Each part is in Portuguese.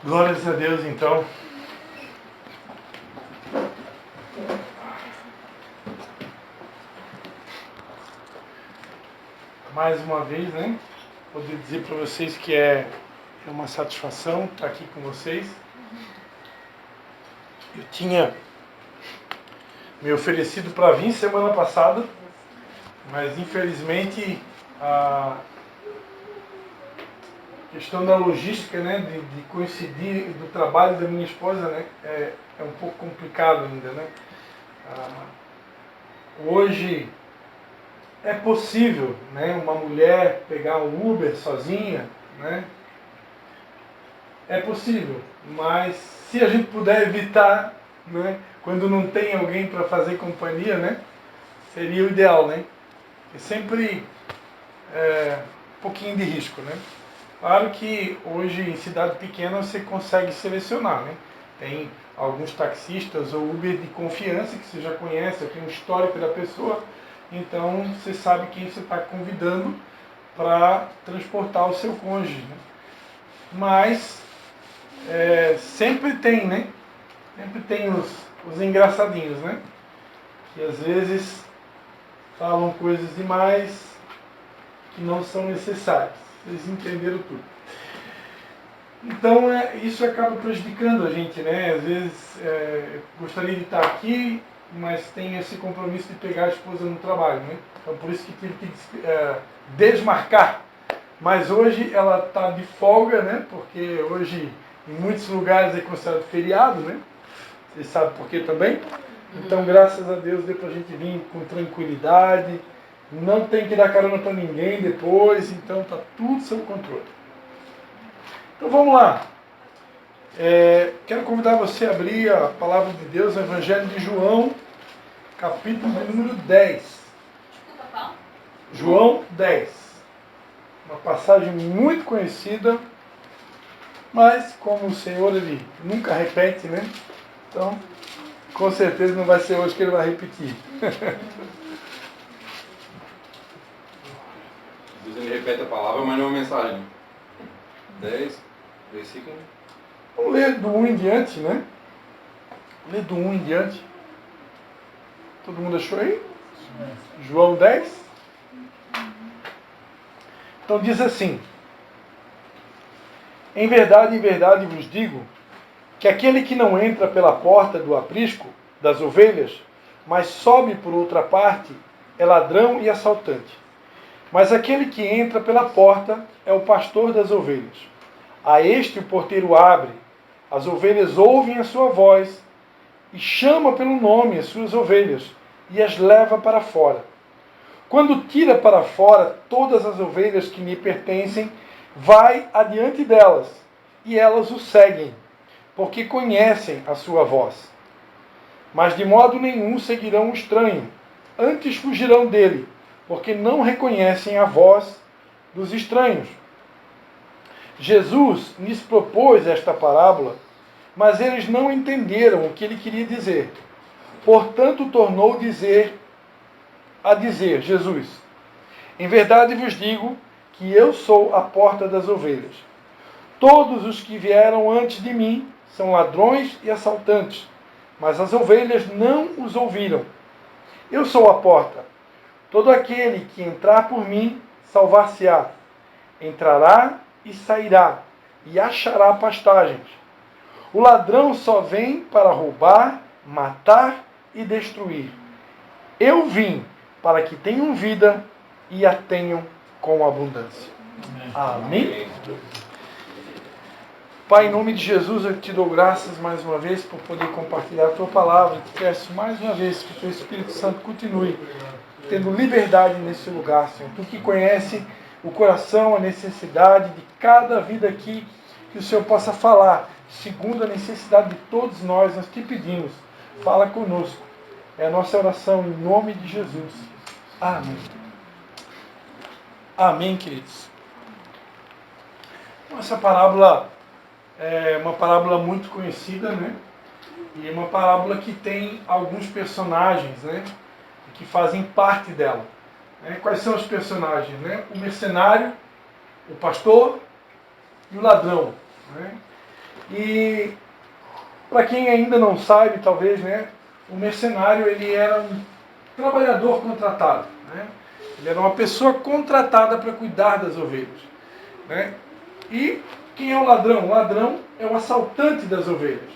Glórias a Deus, então. Mais uma vez, né? Poder dizer para vocês que é uma satisfação estar aqui com vocês. Eu tinha me oferecido para vir semana passada, mas infelizmente a questão da logística, né, de coincidir do trabalho da minha esposa, né, é um pouco complicado ainda, né. Hoje é possível, né, uma mulher pegar um Uber sozinha, né, é possível, mas se a gente puder evitar, né, quando não tem alguém para fazer companhia, né, seria o ideal, né. É sempre um pouquinho de risco, né. Claro que hoje em cidade pequena você consegue selecionar, né? Tem alguns taxistas ou Uber de confiança que você já conhece, tem um histórico da pessoa, então você sabe quem você está convidando para transportar o seu cônjuge, né? Mas sempre tem, né? Sempre tem os engraçadinhos, né? Que às vezes falam coisas demais que não são necessárias. Vocês entenderam tudo. Então, isso acaba prejudicando a gente, né? Às vezes, gostaria de estar aqui, mas tem esse compromisso de pegar a esposa no trabalho, né? Então, por isso que tive que desmarcar. Mas hoje ela está de folga, né? Porque hoje, em muitos lugares, é considerado feriado, né? Vocês sabem por quê também? Então, graças a Deus, deu para a gente vir com tranquilidade. Não tem que dar carona para ninguém depois, então está tudo sob controle. Então vamos lá. Quero convidar você a abrir a palavra de Deus no Evangelho de João, capítulo de número 10. Desculpa, qual? João 10. Uma passagem muito conhecida, mas como o Senhor ele nunca repete, né? Então, com certeza não vai ser hoje que ele vai repetir. Deus ele repete a palavra, mas não a mensagem. 10, versículo. Vamos ler do 1 em diante, né? Ler do 1 em diante. Todo mundo achou aí? João 10. Então diz assim: em verdade vos digo, que aquele que não entra pela porta do aprisco das ovelhas, mas sobe por outra parte, é ladrão e assaltante. Mas aquele que entra pela porta é o pastor das ovelhas. A este o porteiro abre, as ovelhas ouvem a sua voz, e chama pelo nome as suas ovelhas, e as leva para fora. Quando tira para fora todas as ovelhas que lhe pertencem, vai adiante delas, e elas o seguem, porque conhecem a sua voz. Mas de modo nenhum seguirão o estranho, antes fugirão dele, porque não reconhecem a voz dos estranhos. Jesus lhes propôs esta parábola, mas eles não entenderam o que ele queria dizer. Portanto, tornou a dizer, Jesus: em verdade vos digo que eu sou a porta das ovelhas. Todos os que vieram antes de mim são ladrões e assaltantes, mas as ovelhas não os ouviram. Eu sou a porta. Todo aquele que entrar por mim, salvar-se-á. Entrará e sairá, e achará pastagens. O ladrão só vem para roubar, matar e destruir. Eu vim para que tenham vida e a tenham com abundância. Amém? Pai, em nome de Jesus, eu te dou graças mais uma vez por poder compartilhar a tua palavra. Te peço mais uma vez que o teu Espírito Santo continue tendo liberdade nesse lugar, Senhor. Tu que conhece o coração, a necessidade de cada vida aqui, que o Senhor possa falar, segundo a necessidade de todos nós te pedimos. Fala conosco. É a nossa oração em nome de Jesus. Amém. Amém, queridos. Essa parábola é uma parábola muito conhecida, né? E é uma parábola que tem alguns personagens, né? Que fazem parte dela. Quais são os personagens? Né? O mercenário, o pastor e o ladrão. Né? E para quem ainda não sabe, talvez, né, o mercenário ele era um trabalhador contratado, né? Ele era uma pessoa contratada para cuidar das ovelhas, né? E quem é o ladrão? O ladrão é o assaltante das ovelhas.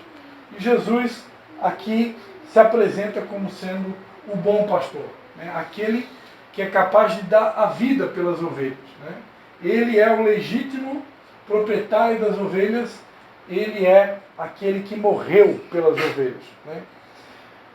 E Jesus aqui se apresenta como sendo o bom pastor, né? Aquele que é capaz de dar a vida pelas ovelhas, né? Ele é o legítimo proprietário das ovelhas, ele é aquele que morreu pelas ovelhas, né?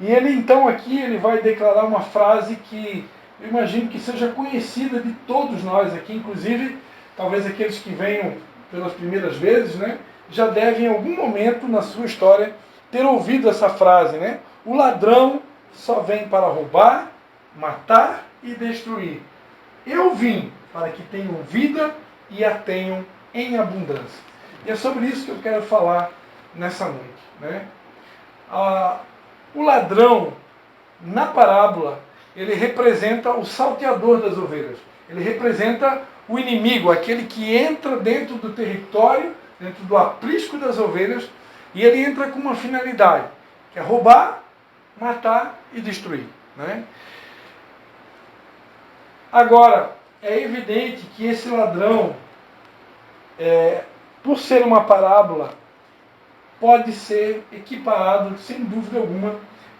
E ele então aqui ele vai declarar uma frase que eu imagino que seja conhecida de todos nós aqui, inclusive talvez aqueles que venham pelas primeiras vezes, né, já devem em algum momento na sua história ter ouvido essa frase, né? O ladrão só vem para roubar, matar e destruir. Eu vim para que tenham vida e a tenham em abundância. E é sobre isso que eu quero falar nessa noite, né? O ladrão, na parábola, ele representa o salteador das ovelhas. Ele representa o inimigo, aquele que entra dentro do território, dentro do aprisco das ovelhas, e ele entra com uma finalidade, que é roubar, matar e destruir, né? Agora, é evidente que esse ladrão, por ser uma parábola, pode ser equiparado, sem dúvida alguma,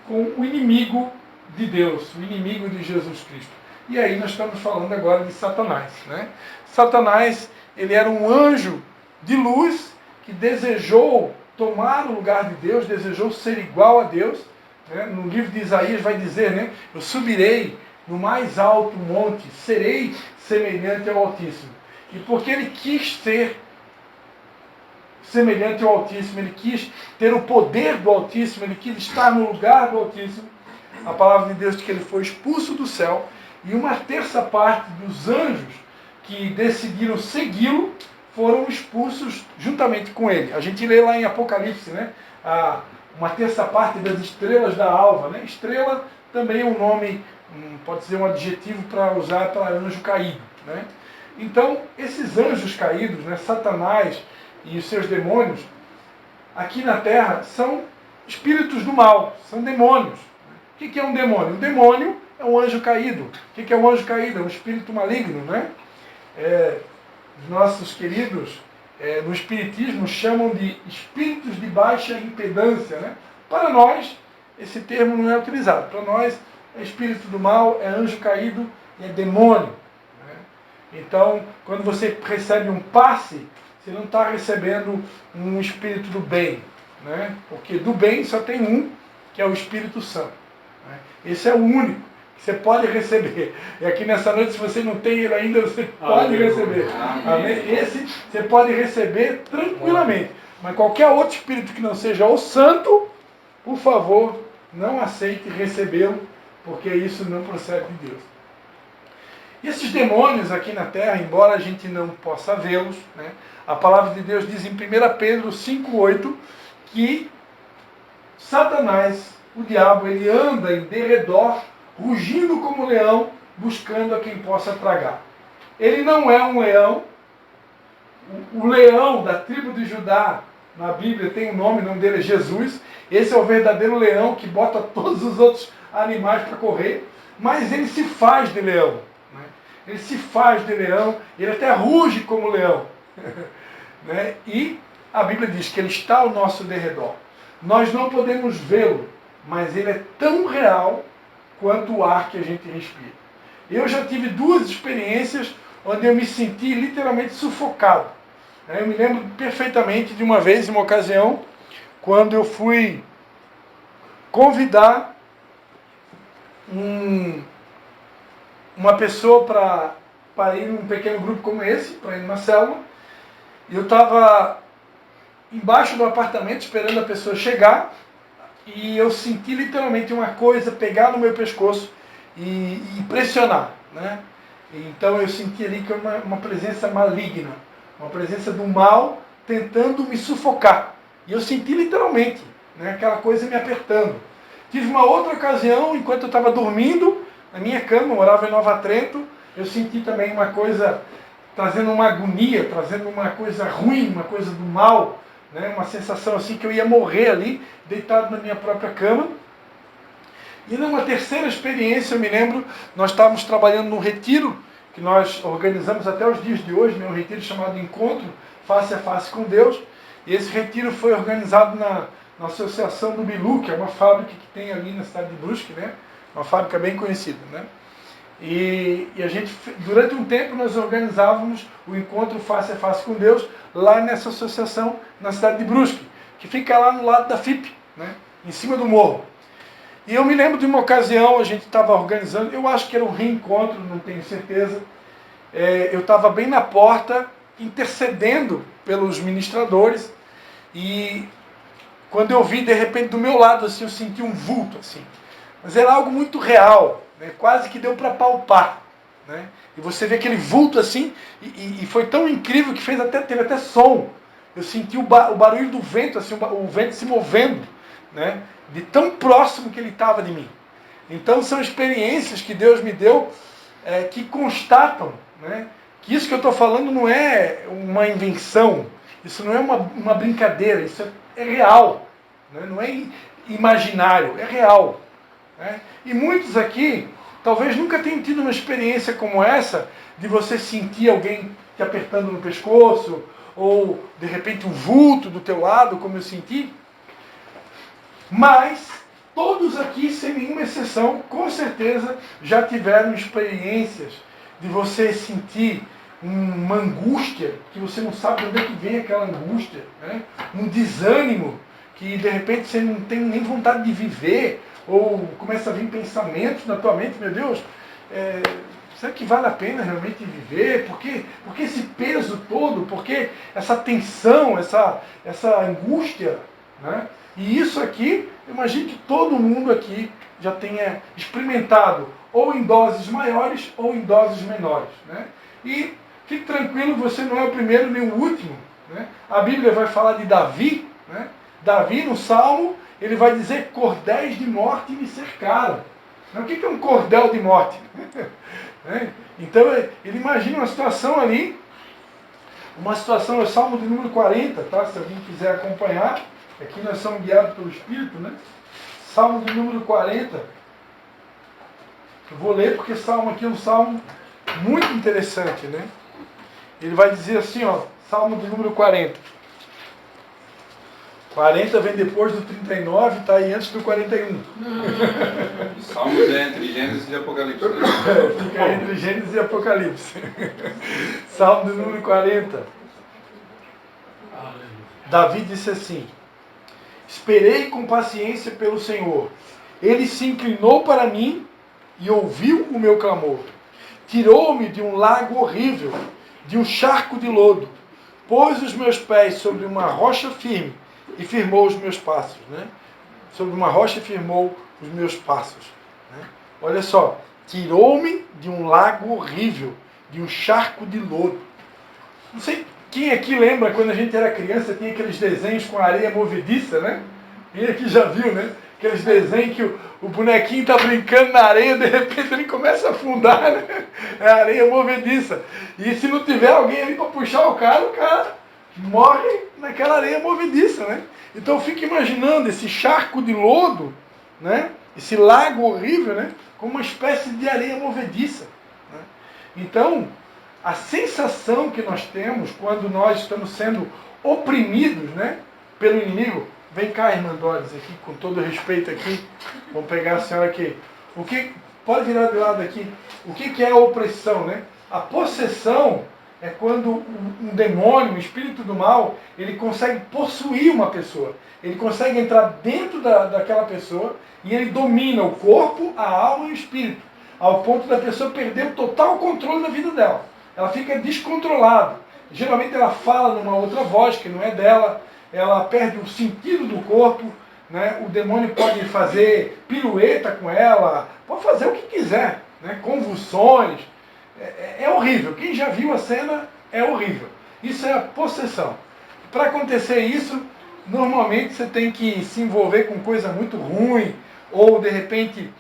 com o inimigo de Deus, o inimigo de Jesus Cristo. E aí nós estamos falando agora de Satanás, né? Satanás, ele era um anjo de luz que desejou tomar o lugar de Deus, desejou ser igual a Deus, né? No livro de Isaías vai dizer, né? Eu subirei no mais alto monte, serei semelhante ao Altíssimo. E porque ele quis ser semelhante ao Altíssimo, ele quis ter o poder do Altíssimo, ele quis estar no lugar do Altíssimo, a palavra de Deus diz que ele foi expulso do céu, e uma terça parte dos anjos que decidiram segui-lo foram expulsos juntamente com ele. A gente lê lá em Apocalipse, né? Uma terça parte das estrelas da alva, né? Estrela também é um nome, pode ser um adjetivo para usar para anjo caído, né? Então, esses anjos caídos, né, Satanás e os seus demônios, aqui na Terra, são espíritos do mal, são demônios. O que é um demônio? Um demônio é um anjo caído. O que é um anjo caído? É um espírito maligno, né? Os nossos queridos no Espiritismo chamam de espíritos de baixa impedância, né? Para nós, esse termo não é utilizado. Para nós, é espírito do mal, é anjo caído, é demônio. Né? Então, quando você recebe um passe, você não está recebendo um espírito do bem, né? Porque do bem só tem um, que é o Espírito Santo. Né? Esse é o único que você pode receber. E aqui nessa noite, se você não tem ele ainda, você pode receber. Amém? Esse você pode receber tranquilamente. Mas qualquer outro espírito que não seja o Santo, por favor, não aceite recebê-lo, porque isso não procede de Deus. E esses demônios aqui na Terra, embora a gente não possa vê-los, né, a palavra de Deus diz em 1 Pedro 5,8 que Satanás, o diabo, ele anda em derredor, rugindo como leão, buscando a quem possa tragar. Ele não é um leão. O leão da tribo de Judá, na Bíblia tem um nome, o nome dele é Jesus. Esse é o verdadeiro leão que bota todos os outros animais para correr, mas ele se faz de leão. Né? Ele se faz de leão, ele até ruge como leão. Né? E a Bíblia diz que ele está ao nosso derredor. Nós não podemos vê-lo, mas ele é tão real quanto o ar que a gente respira. Eu já tive 2 experiências onde eu me senti literalmente sufocado. Eu me lembro perfeitamente de uma vez, uma ocasião, quando eu fui convidar uma pessoa para ir num pequeno grupo como esse, para ir numa célula. E eu estava embaixo do apartamento esperando a pessoa chegar e eu senti literalmente uma coisa pegar no meu pescoço e pressionar, né? Então eu senti ali que uma presença maligna, uma presença do mal tentando me sufocar. E eu senti literalmente, né, aquela coisa me apertando. Tive uma outra ocasião, enquanto eu estava dormindo na minha cama, eu morava em Nova Trento, eu senti também uma coisa trazendo uma agonia, trazendo uma coisa ruim, uma coisa do mal, né? Uma sensação assim que eu ia morrer ali, deitado na minha própria cama. E numa terceira experiência, eu me lembro, nós estávamos trabalhando num retiro, que nós organizamos até os dias de hoje, né? Um retiro chamado Encontro Face a Face com Deus. E esse retiro foi organizado na Associação do Bilu, que é uma fábrica que tem ali na cidade de Brusque, né? Uma fábrica bem conhecida, né? E a gente, durante um tempo, nós organizávamos o Encontro Face a Face com Deus lá nessa associação na cidade de Brusque, que fica lá no lado da FIP, né? Em cima do morro. E eu me lembro de uma ocasião, a gente estava organizando, eu acho que era um reencontro, não tenho certeza. Eu estava bem na porta, intercedendo pelos ministradores, e quando eu vi, de repente, do meu lado, assim, eu senti um vulto, assim. Mas era algo muito real, né? Quase que deu para palpar, né? E você vê aquele vulto assim, e foi tão incrível que teve até som. Eu senti o barulho do vento, assim, o vento se movendo, né? De tão próximo que ele estava de mim. Então são experiências que Deus me deu que constatam, né? Que isso que eu estou falando não é uma invenção, isso não é uma brincadeira, isso é real, né? Não é imaginário, é real. Né? E muitos aqui talvez nunca tenham tido uma experiência como essa, de você sentir alguém te apertando no pescoço, ou de repente um vulto do teu lado, como eu senti. Mas todos aqui, sem nenhuma exceção, com certeza já tiveram experiências de você sentir uma angústia, que você não sabe de onde é que vem aquela angústia, né? Um desânimo, que de repente você não tem nem vontade de viver, ou começa a vir pensamentos na tua mente, meu Deus, será que vale a pena realmente viver? Por que esse peso todo? Por que essa tensão, essa angústia? Né? E isso aqui, eu imagino que todo mundo aqui já tenha experimentado, ou em doses maiores, ou em doses menores. Né? E fique tranquilo, você não é o primeiro nem o último. Né? A Bíblia vai falar de Davi. Né? Davi, no Salmo, ele vai dizer: cordéis de morte me cercaram. O que é um cordel de morte? Então, ele imagina uma situação ali, uma situação, é o Salmo de número 40, tá? Se alguém quiser acompanhar, aqui nós somos guiados pelo Espírito, né? Salmo de número 40. Eu vou ler porque esse salmo aqui é um salmo muito interessante, né? Ele vai dizer assim, ó, Salmo de número 40. 40 vem depois do 39, está aí antes do 41. Salmos é entre Gênesis e Apocalipse. Fica entre Gênesis e Apocalipse. Salmo de número 40. Davi disse assim: esperei com paciência pelo Senhor. Ele se inclinou para mim e ouviu o meu clamor. Tirou-me de um lago horrível, de um charco de lodo. Pôs os meus pés sobre uma rocha firme e firmou os meus passos. Né? Sobre uma rocha firmou os meus passos. Né? Olha só, tirou-me de um lago horrível, de um charco de lodo. Não sei quem aqui lembra, quando a gente era criança, tinha aqueles desenhos com areia movediça, né? Quem aqui já viu, né? Aqueles desenhos que o bonequinho está brincando na areia, de repente ele começa a afundar, né? É a areia movediça. E se não tiver alguém ali para puxar o cara morre naquela areia movediça, né? Então eu fico imaginando esse charco de lodo, né? Esse lago horrível, né? Como uma espécie de areia movediça. Né? Então, a sensação que nós temos quando nós estamos sendo oprimidos, né, pelo inimigo. Vem cá, irmã Doris, aqui, com todo respeito aqui. Vamos pegar a senhora aqui. Pode virar do lado aqui. O que é a opressão, né? A possessão é quando um demônio, um espírito do mal, ele consegue possuir uma pessoa. Ele consegue entrar dentro daquela pessoa e ele domina o corpo, a alma e o espírito, ao ponto da pessoa perder o total controle da vida dela. Ela fica descontrolada. Geralmente ela fala numa outra voz que não é dela, ela perde o sentido do corpo, né? O demônio pode fazer pirueta com ela, pode fazer o que quiser, né? Convulsões. É horrível. Quem já viu a cena, é horrível. Isso é a possessão. Para acontecer isso, normalmente você tem que se envolver com coisa muito ruim, ou de repente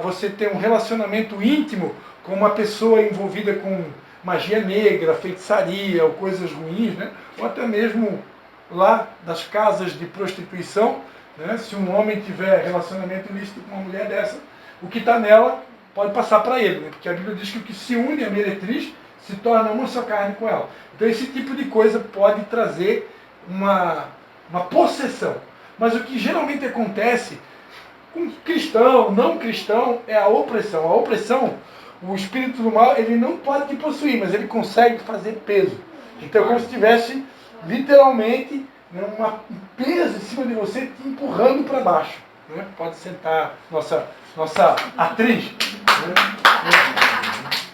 você tem um relacionamento íntimo com uma pessoa envolvida com magia negra, feitiçaria ou coisas ruins, né? Ou até mesmo lá das casas de prostituição, né? Se um homem tiver relacionamento ilícito com uma mulher dessa, o que está nela pode passar para ele, né? Porque a Bíblia diz que o que se une à meretriz se torna uma só carne com ela. Então esse tipo de coisa pode trazer uma possessão. Mas o que geralmente acontece com cristão, não cristão, é a opressão. A opressão, o espírito do mal, ele não pode te possuir, mas ele consegue fazer peso. Então é como se tivesse literalmente, né, um peso em cima de você te empurrando para baixo. Né? Pode sentar nossa atriz, né?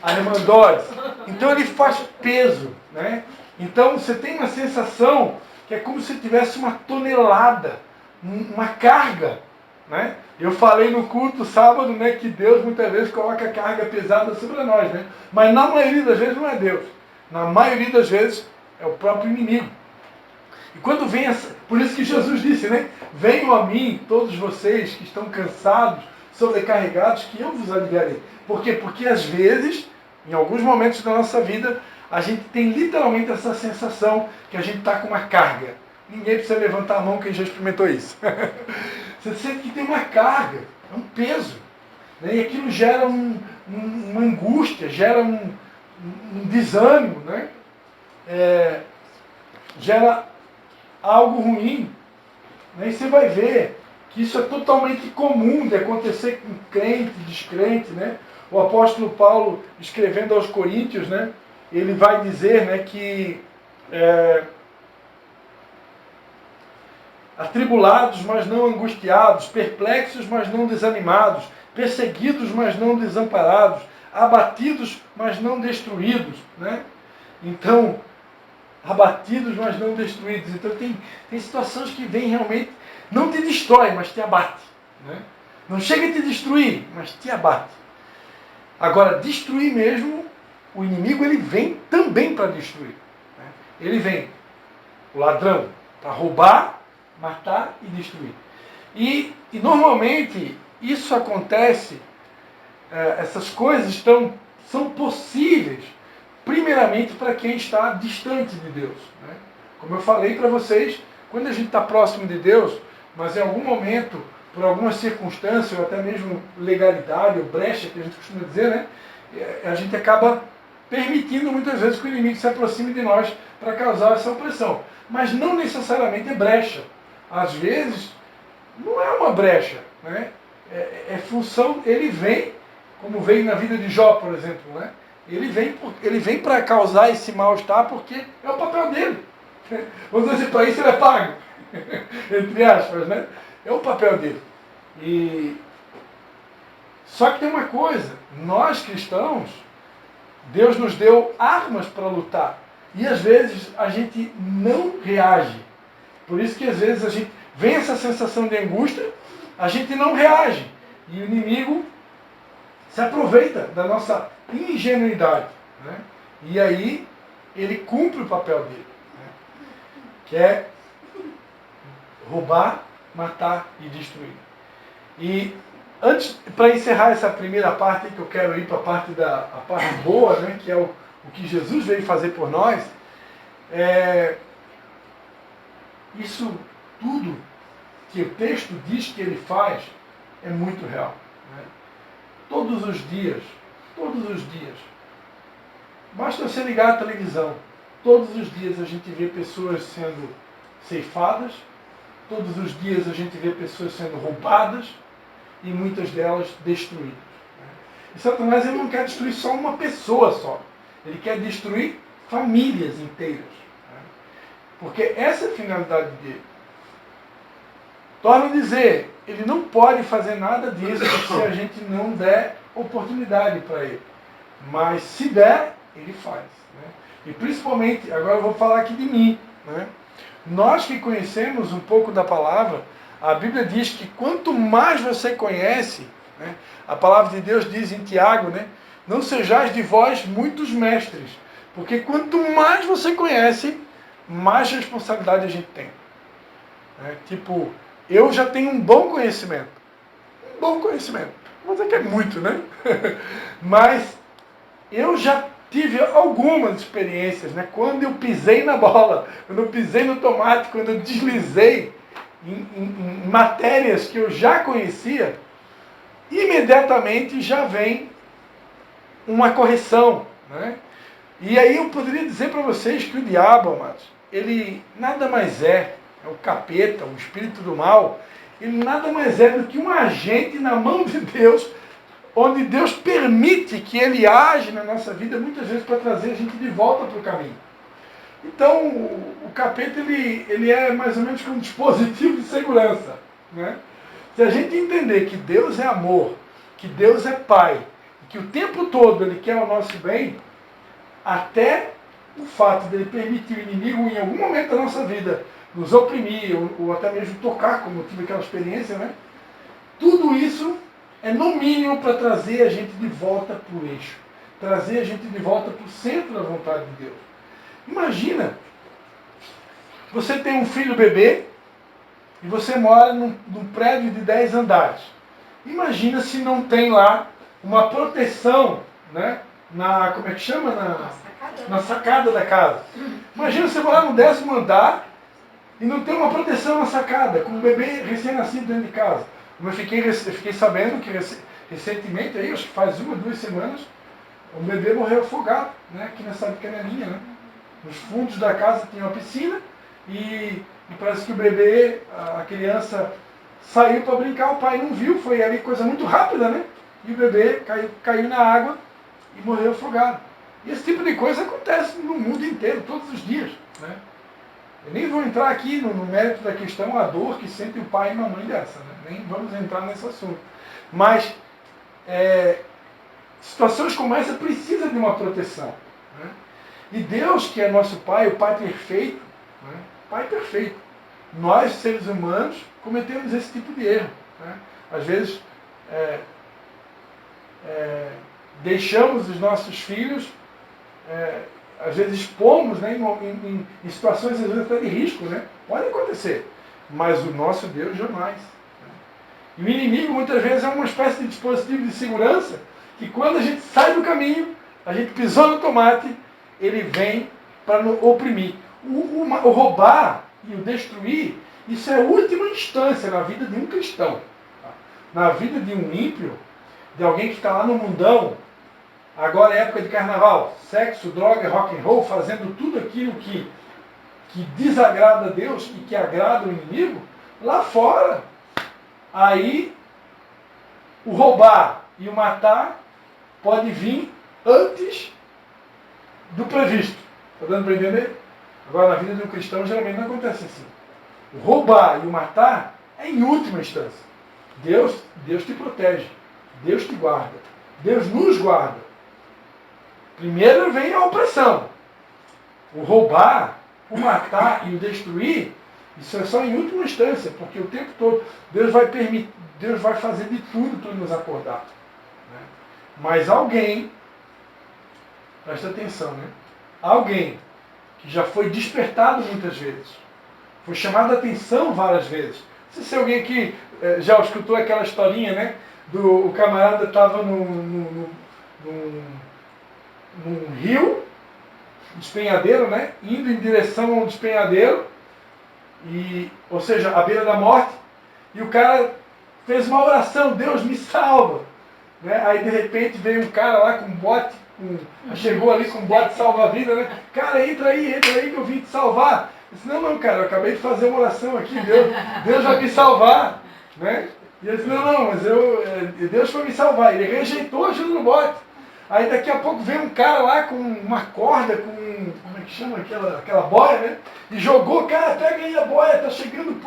A irmã Doris. Então ele faz peso. Né? Então você tem uma sensação que é como se tivesse uma tonelada, uma carga. Né? Eu falei no culto sábado, né, que Deus muitas vezes coloca carga pesada sobre nós. Né? Mas na maioria das vezes não é Deus. Na maioria das vezes é o próprio inimigo. E quando vem essa... Por isso que Jesus disse, né? Venham a mim, todos vocês que estão cansados, sobrecarregados, que eu vos aliviarei. Por quê? Porque às vezes, em alguns momentos da nossa vida, a gente tem literalmente essa sensação que a gente está com uma carga. Ninguém precisa levantar a mão quem já experimentou isso. Você sente que tem uma carga, é um peso. Né? E aquilo gera uma angústia, gera um desânimo, né? Gera algo ruim. Né? E você vai ver que isso é totalmente comum de acontecer com crente, descrente. Né? O apóstolo Paulo, escrevendo aos Coríntios, né? Ele vai dizer, né, que atribulados, mas não angustiados, perplexos, mas não desanimados, perseguidos, mas não desamparados, abatidos, mas não destruídos. Né? Então, abatidos, mas não destruídos. Então tem situações que vêm realmente, não te destrói, mas te abate. Né? Não chega a te destruir, mas te abate. Agora, destruir mesmo, o inimigo ele vem também para destruir. Né? Ele vem, o ladrão, para roubar, matar e destruir. E normalmente isso acontece, essas coisas são possíveis primeiramente para quem está distante de Deus. Né? Como eu falei para vocês, quando a gente está próximo de Deus, mas em algum momento, por alguma circunstância, ou até mesmo legalidade, ou brecha, que a gente costuma dizer, né? A gente acaba permitindo muitas vezes que o inimigo se aproxime de nós para causar essa opressão. Mas não necessariamente é brecha. Às vezes, não é uma brecha. Né? É função, ele vem, como veio na vida de Jó, por exemplo, né? Ele vem para causar esse mal-estar porque é o papel dele. Vamos dizer, para isso ele é pago. Entre aspas, né? É o papel dele. Só que tem uma coisa, nós cristãos, Deus nos deu armas para lutar. E às vezes a gente não reage. Por isso que às vezes a gente vem essa sensação de angústia, a gente não reage. E o inimigo se aproveita da nossa ingenuidade. Né? E aí ele cumpre o papel dele. Né? Que é roubar, matar e destruir. E antes, para encerrar essa primeira parte, que eu quero ir para a parte boa, né? Que é o que Jesus veio fazer por nós, isso tudo que o texto diz que ele faz é muito real. Né? Todos os dias, basta você ligar a televisão, todos os dias a gente vê pessoas sendo ceifadas, todos os dias a gente vê pessoas sendo roubadas e muitas delas destruídas. Né? E Satanás ele não quer destruir só uma pessoa só, ele quer destruir famílias inteiras. Né? Porque essa é a finalidade dele. Torno a dizer, ele não pode fazer nada disso se a gente não der oportunidade para ele. Mas se der, ele faz. Né? E principalmente, agora eu vou falar aqui de mim. Né? Nós que conhecemos um pouco da palavra, a Bíblia diz que quanto mais você conhece, né, a palavra de Deus diz em Tiago, né, não sejais de vós muitos mestres, porque quanto mais você conhece, mais responsabilidade a gente tem. Né? Tipo, eu já tenho um bom conhecimento. Não vou dizer que é muito, né? Mas eu já tive algumas experiências, né? Quando eu pisei na bola, quando eu pisei no tomate, quando eu deslizei em matérias que eu já conhecia, imediatamente já vem uma correção, né? E aí eu poderia dizer para vocês que o diabo, amados, ele nada mais é o capeta, o espírito do mal, ele nada mais é do que um agente na mão de Deus, onde Deus permite que ele age na nossa vida, muitas vezes para trazer a gente de volta para o caminho. Então, o capeta, ele é mais ou menos como um dispositivo de segurança, né? Se a gente entender que Deus é amor, que Deus é Pai, que o tempo todo Ele quer o nosso bem, até o fato de Ele permitir o inimigo, em algum momento da nossa vida, nos oprimir, ou até mesmo tocar, como eu tive aquela experiência, né? Tudo isso é no mínimo para trazer a gente de volta para o eixo, trazer a gente de volta para o centro da vontade de Deus. Imagina, você tem um filho bebê e você mora num prédio de 10 andares. Imagina se não tem lá uma proteção, né? Como é que chama? Na sacada da casa. Imagina você morar no 10º andar e não ter uma proteção na sacada, com um bebê recém-nascido dentro de casa. Eu fiquei sabendo que recentemente, aí, acho que faz 1 ou 2 semanas, um bebê morreu afogado, né? Aqui nessa canelinha, né? Nos fundos da casa tinha uma piscina e parece que o bebê, a criança, saiu para brincar, o pai não viu, foi ali coisa muito rápida, né? E o bebê caiu na água e morreu afogado. E esse tipo de coisa acontece no mundo inteiro, todos os dias, né? Eu nem vou entrar aqui no mérito da questão, a dor que sente o pai e a mãe dessa, né? Nem vamos entrar nesse assunto. Mas, situações como essa precisam de uma proteção, né? E Deus, que é nosso Pai, o Pai perfeito, né? Pai perfeito. Nós, seres humanos, cometemos esse tipo de erro, né? Às vezes, deixamos os nossos filhos, às vezes expomos, né, em situações às vezes até de risco, né? Pode acontecer, mas o nosso Deus jamais. Né? E o inimigo muitas vezes é uma espécie de dispositivo de segurança que quando a gente sai do caminho, a gente pisou no tomate, ele vem para nos oprimir. O roubar e o destruir, isso é a última instância na vida de um cristão. Tá? Na vida de um ímpio, de alguém que está lá no mundão. Agora é época de carnaval, sexo, droga, rock and roll, fazendo tudo aquilo que desagrada a Deus e que agrada o inimigo, lá fora, aí o roubar e o matar pode vir antes do previsto. Está dando para entender? Agora, na vida de um cristão, geralmente não acontece assim. O roubar e o matar é em última instância. Deus te protege, Deus te guarda, Deus nos guarda. Primeiro vem a opressão. O roubar, o matar e o destruir, isso é só em última instância, porque o tempo todo Deus vai fazer de tudo para nos acordar. Né? Mas alguém, presta atenção, né? Alguém que já foi despertado muitas vezes, foi chamado a atenção várias vezes. Não sei se alguém aqui já escutou aquela historinha, né? O camarada estava num rio, despenhadeiro, né? Indo em direção ao despenhadeiro, ou seja, à beira da morte, e o cara fez uma oração, Deus me salva. Né? Aí de repente veio um cara lá com um bote, chegou ali com um bote salva-vida, né? Cara, entra aí que eu vim te salvar. Eu disse, não, cara, eu acabei de fazer uma oração aqui, Deus vai me salvar. Né? E ele disse, não, mas Deus foi me salvar. Ele rejeitou a ajuda no bote. Aí daqui a pouco veio um cara lá com uma corda, como é que chama aquela boia, né? E jogou, cara, pega aí a boia, tá chegando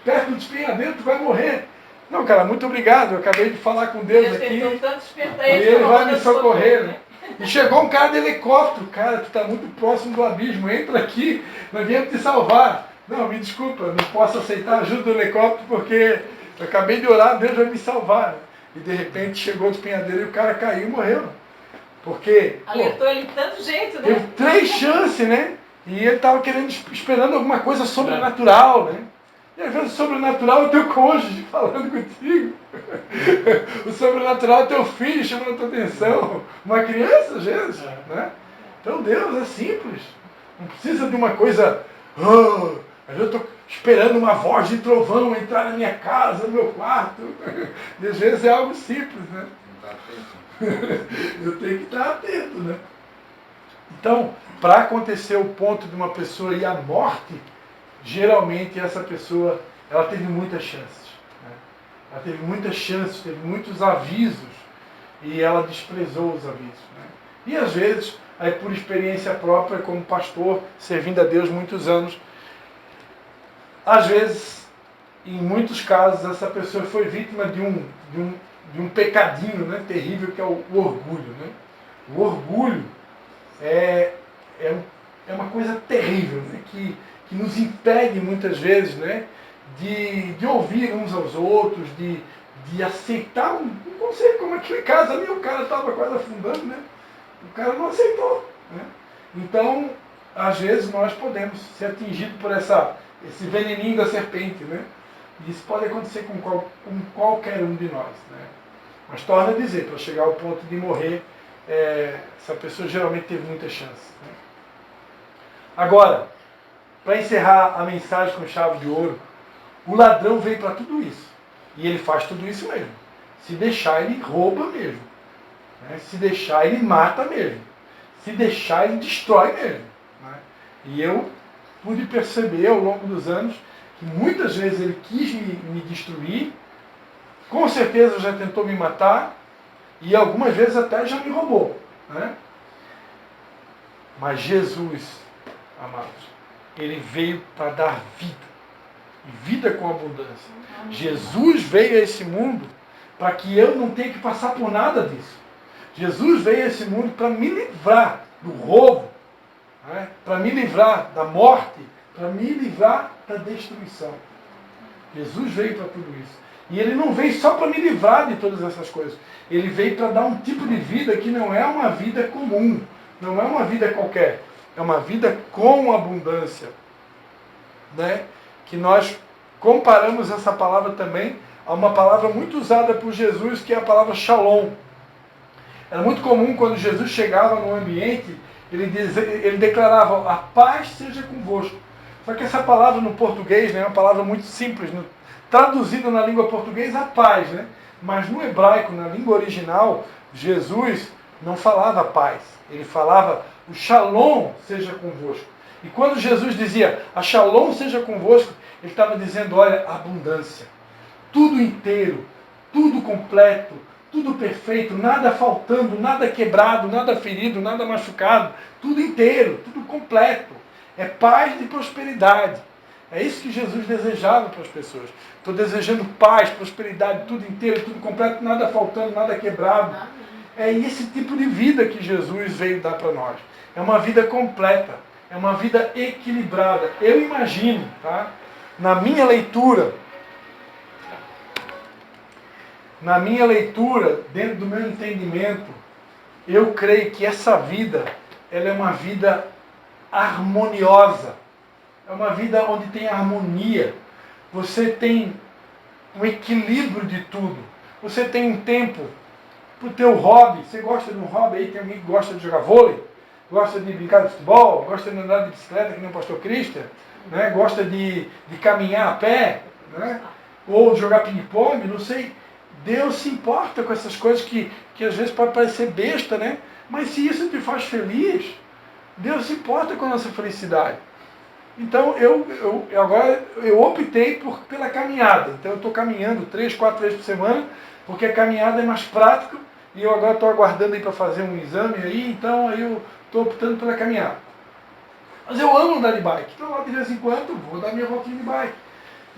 perto do despenhadeiro, tu vai morrer. Não, cara, muito obrigado, eu acabei de falar com Deus aqui. E ele vai me socorrer, né? E chegou um cara de helicóptero, cara, tu tá muito próximo do abismo, entra aqui, nós viemos te salvar. Não, me desculpa, não posso aceitar a ajuda do helicóptero porque eu acabei de orar, Deus vai me salvar. Né? E de repente chegou o despenhadeiro e o cara caiu e morreu. Porque alertou ele de tanto jeito, né? Teve 3 chances, né? E ele estava esperando alguma coisa sobrenatural, né? E às vezes o sobrenatural é o teu cônjuge falando contigo. O sobrenatural é o teu filho chamando a tua atenção. Uma criança, às vezes. Né? Então Deus é simples. Não precisa de uma coisa... Oh, eu estou esperando uma voz de trovão entrar na minha casa, no meu quarto. E às vezes é algo simples, né? Eu tenho que estar atento, né? Então, para acontecer o ponto de uma pessoa ir à morte, geralmente essa pessoa, ela teve muitas chances. Né? Ela teve muitas chances, teve muitos avisos, e ela desprezou os avisos. Né? E às vezes, aí por experiência própria, como pastor, servindo a Deus muitos anos, às vezes, em muitos casos, essa pessoa foi vítima de um pecadinho, né, terrível, que é o orgulho. Né? O orgulho é uma coisa terrível, né, que nos impede muitas vezes, né, de ouvir uns aos outros, de aceitar um conselho, como aquele caso ali, o cara estava quase afundando, né? O cara não aceitou. Né? Então, às vezes nós podemos ser atingidos por esse veneninho da serpente, né? E isso pode acontecer com qualquer um de nós. Né? Mas torna a dizer, para chegar ao ponto de morrer, essa pessoa geralmente teve muita chance. Né? Agora, para encerrar a mensagem com chave de ouro, o ladrão veio para tudo isso. E ele faz tudo isso mesmo. Se deixar, ele rouba mesmo. Né? Se deixar, ele mata mesmo. Se deixar, ele destrói mesmo. Né? E eu pude perceber ao longo dos anos que muitas vezes ele quis me destruir, com certeza já tentou me matar, e algumas vezes até já me roubou. Né? Mas Jesus, amados, ele veio para dar vida. E vida com abundância. Jesus veio a esse mundo para que eu não tenha que passar por nada disso. Jesus veio a esse mundo para me livrar do roubo, né? Para me livrar da morte, para me livrar da destruição. Jesus veio para tudo isso. E ele não veio só para me livrar de todas essas coisas. Ele veio para dar um tipo de vida que não é uma vida comum, não é uma vida qualquer, é uma vida com abundância. Né? Que nós comparamos essa palavra também a uma palavra muito usada por Jesus, que é a palavra shalom. Era muito comum quando Jesus chegava no ambiente, ele declarava: a paz seja convosco. Só que essa palavra no português, né, é uma palavra muito simples, traduzida na língua portuguesa, a paz. Né? Mas no hebraico, na língua original, Jesus não falava paz, ele falava: o shalom seja convosco. E quando Jesus dizia, a shalom seja convosco, ele estava dizendo, olha, abundância. Tudo inteiro, tudo completo, tudo perfeito, nada faltando, nada quebrado, nada ferido, nada machucado. Tudo inteiro, tudo completo. É paz e prosperidade. É isso que Jesus desejava para as pessoas. Estou desejando paz, prosperidade, tudo inteiro, tudo completo, nada faltando, nada quebrado. É esse tipo de vida que Jesus veio dar para nós. É uma vida completa. É uma vida equilibrada. Eu imagino, tá? Na minha leitura, dentro do meu entendimento, eu creio que essa vida, ela é uma vida harmoniosa. É uma vida onde tem harmonia. Você tem um equilíbrio de tudo. Você tem um tempo para o teu hobby. Você gosta de um hobby aí? Tem alguém que gosta de jogar vôlei? Gosta de brincar de futebol, gosta de andar de bicicleta, que nem o pastor Christian, né? Gosta de caminhar a pé, né? Ou jogar ping-pong, não sei. Deus se importa com essas coisas que às vezes pode parecer besta, né? Mas se isso te faz feliz, Deus se importa com a nossa felicidade. Então agora eu optei pela caminhada. Então eu estou caminhando 3, 4 vezes por semana, porque a caminhada é mais prática, e eu agora estou aguardando aí para fazer um exame aí, então aí eu estou optando pela caminhada. Mas eu amo andar de bike. Então lá de vez em quando vou dar minha voltinha de bike.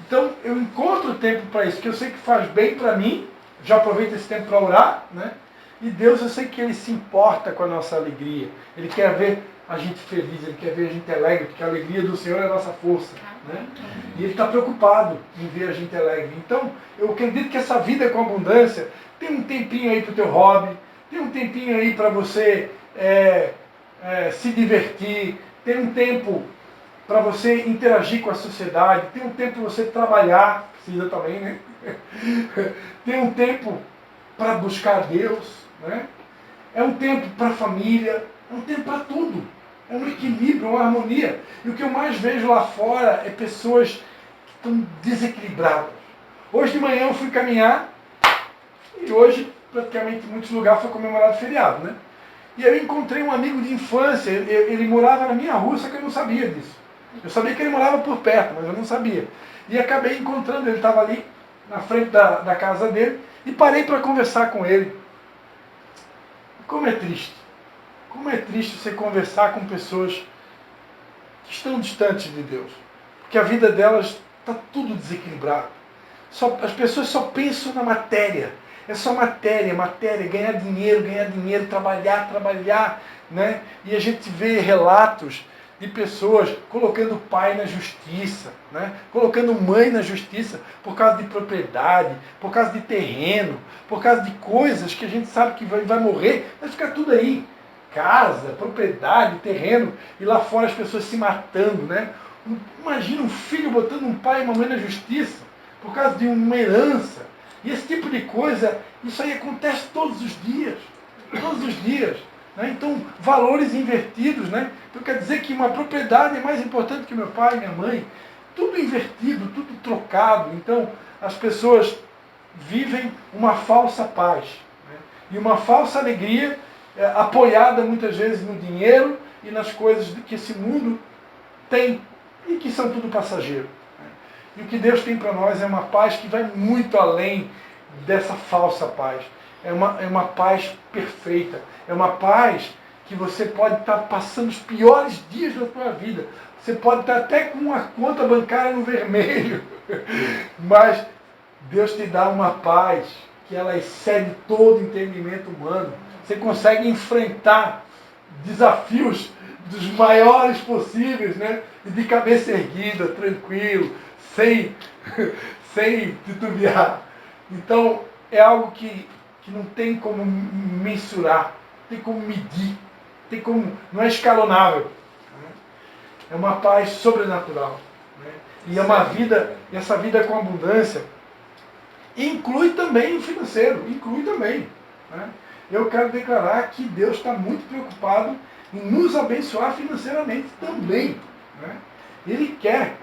Então eu encontro tempo para isso, que eu sei que faz bem para mim. Já aproveito esse tempo para orar, né? E Deus, eu sei que Ele se importa com a nossa alegria. Ele quer ver a gente feliz, Ele quer ver a gente alegre, porque a alegria do Senhor é a nossa força. Né? E Ele está preocupado em ver a gente alegre. Então, eu acredito que essa vida com abundância, tem um tempinho aí para o teu hobby, tem um tempinho aí para você se divertir, tem um tempo para você interagir com a sociedade, tem um tempo para você trabalhar, precisa também, né? Tem um tempo para buscar Deus, né? É um tempo para a família, é um tempo para tudo. É um equilíbrio, uma harmonia. E o que eu mais vejo lá fora é pessoas que estão desequilibradas. Hoje de manhã eu fui caminhar e hoje praticamente em muitos lugares foi comemorado feriado, né? E aí eu encontrei um amigo de infância, ele morava na minha rua, só que eu não sabia disso. Eu sabia que ele morava por perto, mas eu não sabia. E acabei encontrando, ele estava ali na frente da casa dele e parei para conversar com ele. Como é triste. Como é triste você conversar com pessoas que estão distantes de Deus. Porque a vida delas está tudo desequilibrado. As pessoas só pensam na matéria. É só matéria, ganhar dinheiro, trabalhar, né? E a gente vê relatos de pessoas colocando pai na justiça, né? Colocando mãe na justiça por causa de propriedade, por causa de terreno, por causa de coisas que a gente sabe que vai morrer, vai ficar tudo aí. Casa, propriedade, terreno, e lá fora as pessoas se matando, né? Imagina um filho botando um pai e uma mãe na justiça por causa de uma herança. E esse tipo de coisa, isso aí acontece todos os dias. Todos os dias. Né? Então, valores invertidos, né? Então quer dizer que uma propriedade é mais importante que meu pai, minha mãe. Tudo invertido, tudo trocado. Então, as pessoas vivem uma falsa paz. Né? E uma falsa alegria, apoiada muitas vezes no dinheiro e nas coisas que esse mundo tem e que são tudo passageiro. E o que Deus tem para nós é uma paz que vai muito além dessa falsa paz. É uma paz perfeita. É uma paz que você pode estar passando os piores dias da sua vida. Você pode estar até com a conta bancária no vermelho. Mas Deus te dá uma paz que ela excede todo entendimento humano. Você consegue enfrentar desafios dos maiores possíveis, né? E de cabeça erguida, tranquilo, sem titubear. Então, é algo que não tem como mensurar, não tem como medir, não é escalonável. Né? É uma paz sobrenatural. Né? E é uma vida, e essa vida com abundância inclui também o financeiro, inclui também. Né? Eu quero declarar que Deus está muito preocupado em nos abençoar financeiramente também. Né? Ele quer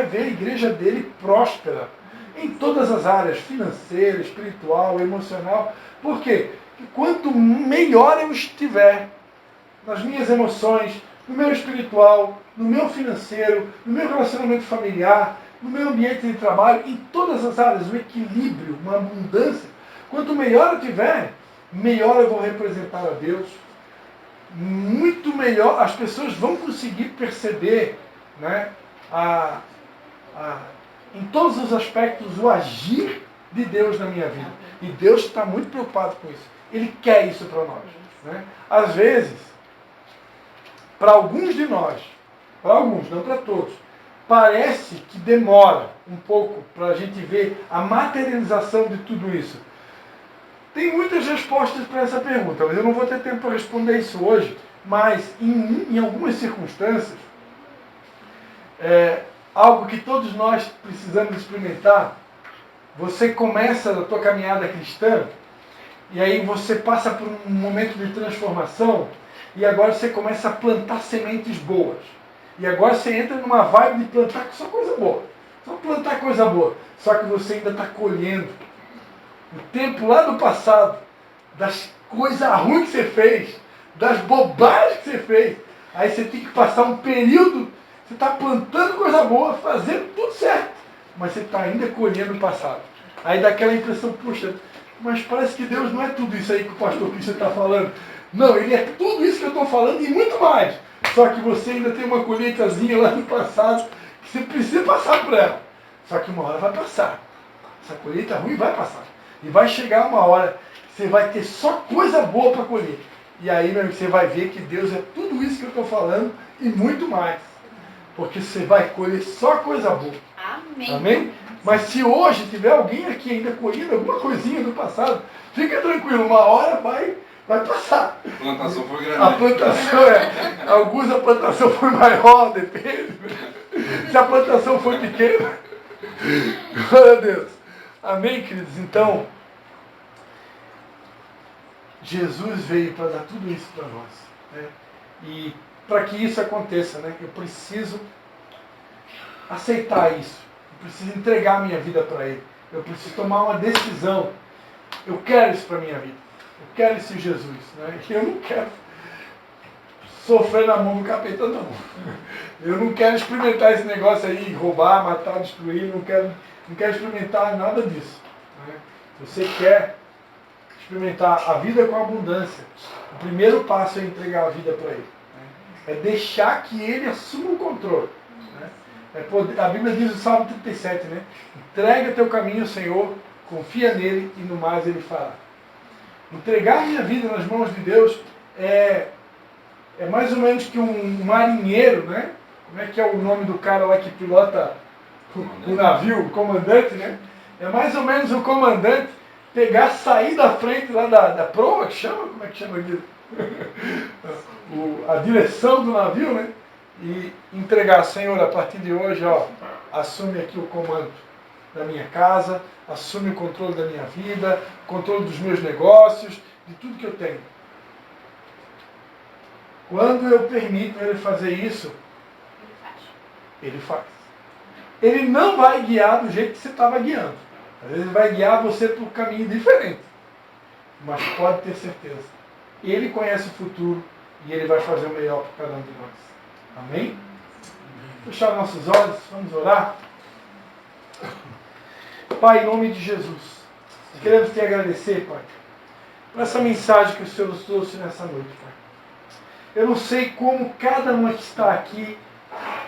ver a igreja dele próspera em todas as áreas, financeira, espiritual, emocional. Por quê? Porque quanto melhor eu estiver nas minhas emoções, no meu espiritual, no meu financeiro, no meu relacionamento familiar, no meu ambiente de trabalho, em todas as áreas, um equilíbrio, uma abundância, quanto melhor eu tiver, melhor eu vou representar a Deus. Muito melhor, as pessoas vão conseguir perceber, né, em todos os aspectos o agir de Deus na minha vida. E Deus está muito preocupado com isso. Ele quer isso para nós. Né? Às vezes, para alguns de nós, para alguns, não para todos, parece que demora um pouco para a gente ver a materialização de tudo isso. Tem muitas respostas para essa pergunta, mas eu não vou ter tempo para responder isso hoje. Mas, em algumas circunstâncias, algo que todos nós precisamos experimentar, você começa a tua caminhada cristã, e aí você passa por um momento de transformação, e agora você começa a plantar sementes boas. E agora você entra numa vibe de plantar só coisa boa. Só plantar coisa boa. Só que você ainda está colhendo o tempo lá do passado, das coisas ruins que você fez, das bobagens que você fez. Aí você tem que passar um período, você está plantando coisa boa, fazendo tudo certo, mas você está ainda colhendo o passado. Aí dá aquela impressão, puxa, mas parece que Deus não é tudo isso aí que o pastor Cristian está falando. Não, Ele é tudo isso que eu estou falando e muito mais. Só que você ainda tem uma colheitazinha lá no passado que você precisa passar por ela. Só que uma hora vai passar. Essa colheita ruim vai passar. E vai chegar uma hora que você vai ter só coisa boa para colher. E aí, meu amigo, você vai ver que Deus é tudo isso que eu estou falando e muito mais. Porque você vai colher só coisa boa. Amém. Amém? Mas se hoje tiver alguém aqui ainda colhendo alguma coisinha do passado, fica tranquilo, uma hora vai passar. A plantação foi grande. A plantação alguns a plantação foi maior, depende. Se a plantação foi pequena. Glória a Deus. Amém, queridos? Então, Jesus veio para dar tudo isso para nós. Né? E para que isso aconteça, né? Eu preciso aceitar isso. Eu preciso entregar a minha vida para Ele. Eu preciso tomar uma decisão. Eu quero isso para a minha vida. Eu quero esse Jesus. Né? Eu não quero sofrer na mão do capeta, não. Eu não quero experimentar esse negócio aí, roubar, matar, destruir. Não quero experimentar nada disso. Né? Você quer experimentar a vida com abundância. O primeiro passo é entregar a vida para Ele. Né? É deixar que Ele assuma o controle. Né? A Bíblia diz no Salmo 37, né? Entrega teu caminho ao Senhor, confia nele e no mais Ele fará. Entregar a minha vida nas mãos de Deus é mais ou menos que um marinheiro, né? Como é que é o nome do cara lá que pilota o navio, o comandante, né? É mais ou menos o comandante sair da frente lá da proa, que chama? Como é que chama aquilo? A direção do navio, né? E entregar, Senhor, a partir de hoje, ó, assume aqui o comando da minha casa, assume o controle da minha vida, o controle dos meus negócios, de tudo que eu tenho. Quando eu permito Ele fazer isso, Ele faz. Ele não vai guiar do jeito que você estava guiando. Às vezes Ele vai guiar você por um caminho diferente. Mas pode ter certeza. Ele conhece o futuro e Ele vai fazer o melhor para cada um de nós. Amém? Fechar nossos olhos, vamos orar. Pai, em nome de Jesus, queremos te agradecer, Pai, por essa mensagem que o Senhor nos trouxe nessa noite, Pai. Eu não sei como cada um que está aqui,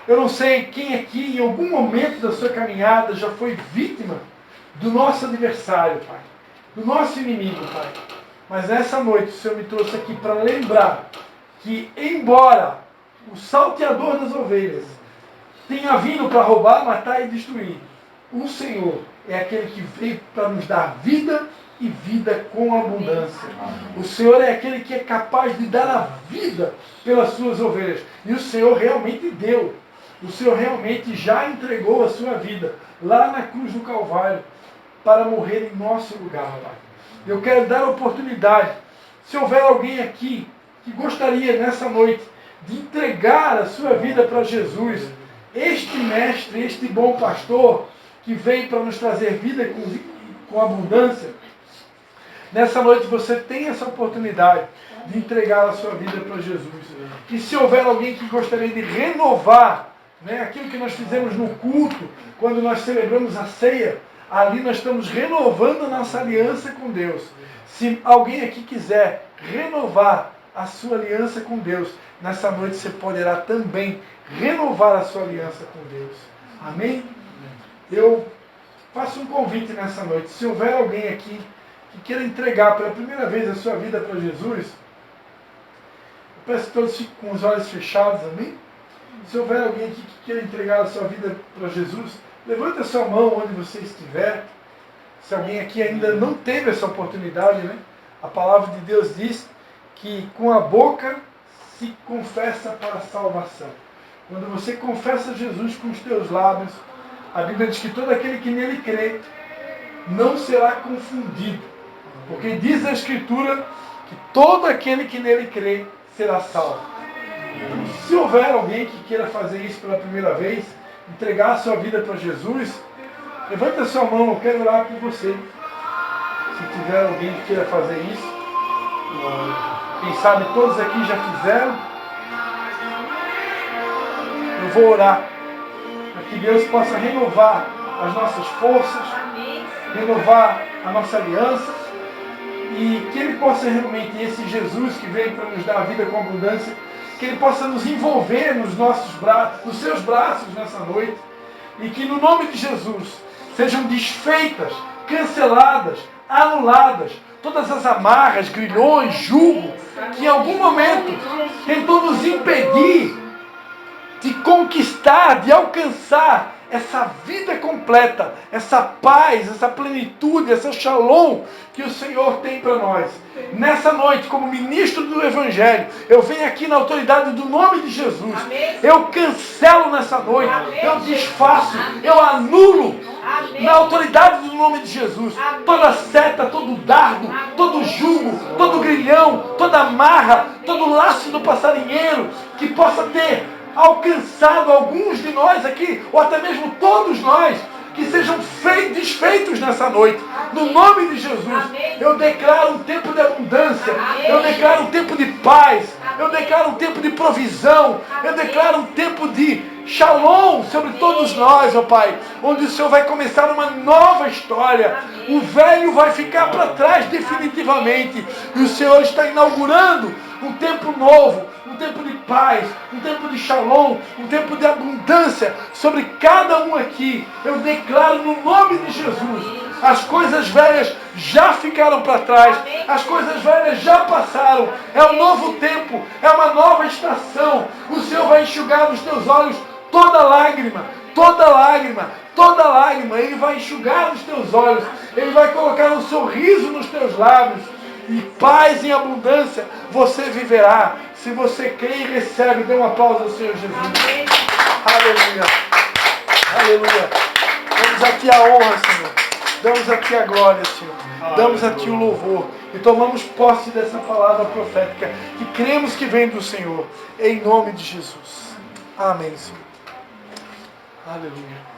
eu não sei quem aqui em algum momento da sua caminhada já foi vítima do nosso adversário, Pai, do nosso inimigo, Pai. Mas nessa noite o Senhor me trouxe aqui para lembrar que, embora o salteador das ovelhas tenha vindo para roubar, matar e destruir, o Senhor é aquele que veio para nos dar vida e vida com abundância. O Senhor é aquele que é capaz de dar a vida pelas suas ovelhas. E o Senhor realmente deu. O Senhor realmente já entregou a sua vida lá na cruz do Calvário para morrer em nosso lugar, Pai. Eu quero dar a oportunidade, se houver alguém aqui que gostaria nessa noite de entregar a sua vida para Jesus, este mestre, este bom pastor que veio para nos trazer vida com abundância, nessa noite você tem essa oportunidade de entregar a sua vida para Jesus. E se houver alguém que gostaria de renovar, né, aquilo que nós fizemos no culto, quando nós celebramos a ceia, ali nós estamos renovando a nossa aliança com Deus. Se alguém aqui quiser renovar a sua aliança com Deus, nessa noite você poderá também renovar a sua aliança com Deus. Amém? Eu faço um convite nessa noite. Se houver alguém aqui que queira entregar pela primeira vez a sua vida para Jesus, eu peço que todos fiquem com os olhos fechados, amém? Se houver alguém aqui que queira entregar a sua vida para Jesus, levante a sua mão onde você estiver. Se alguém aqui ainda não teve essa oportunidade, né? A palavra de Deus diz que com a boca se confessa para a salvação. Quando você confessa Jesus com os teus lábios, a Bíblia diz que todo aquele que nele crê não será confundido. Porque diz a Escritura que todo aquele que nele crê será salvo. Se houver alguém que queira fazer isso pela primeira vez, entregar a sua vida para Jesus, levante a sua mão, eu quero orar por você. Se tiver alguém que queira fazer isso, quem sabe todos aqui já fizeram, eu vou orar para que Deus possa renovar as nossas forças, renovar a nossa aliança, e que Ele possa realmente, esse Jesus que veio para nos dar a vida com abundância, que Ele possa nos envolver nos nossos braços, nos seus braços nessa noite, e que no nome de Jesus sejam desfeitas, canceladas, anuladas todas as amarras, grilhões, jugo que em algum momento tentou nos impedir de conquistar, de alcançar essa vida completa, essa paz, essa plenitude, essa shalom que o Senhor tem para nós. Nessa noite, como ministro do Evangelho, eu venho aqui na autoridade do nome de Jesus. Amém. Eu cancelo nessa noite, Amém. eu desfaço, Amém. eu anulo Amém. na autoridade do nome de Jesus. Amém. Toda seta, todo dardo, Amém. todo jugo, todo grilhão, toda amarra, todo laço do passarinheiro que possa ter alcançado alguns de nós aqui, ou até mesmo todos nós, que sejam desfeitos nessa noite. No nome de Jesus, Amém. eu declaro um tempo de abundância, Amém. eu declaro um tempo de paz, eu declaro um tempo de provisão, eu declaro um tempo de shalom sobre todos nós, ó Pai, onde o Senhor vai começar uma nova história. O velho vai ficar para trás definitivamente, e o Senhor está inaugurando um tempo novo, um tempo de paz, um tempo de shalom, um tempo de abundância sobre cada um aqui. Eu declaro no nome de Jesus, as coisas velhas já ficaram para trás, as coisas velhas já passaram, é um novo tempo, é uma nova estação. O Senhor vai enxugar dos teus olhos toda lágrima, toda lágrima, toda lágrima. Ele vai enxugar dos teus olhos, Ele vai colocar um sorriso nos teus lábios, e paz em abundância você viverá. Se você crê e recebe, dê um aplauso ao Senhor Jesus. Amém. Aleluia, aleluia. Damos a Ti a honra, Senhor, damos a Ti a glória, Senhor, damos a Ti o louvor, e tomamos posse dessa palavra profética, que cremos que vem do Senhor, em nome de Jesus. Amém, Senhor. Aleluia.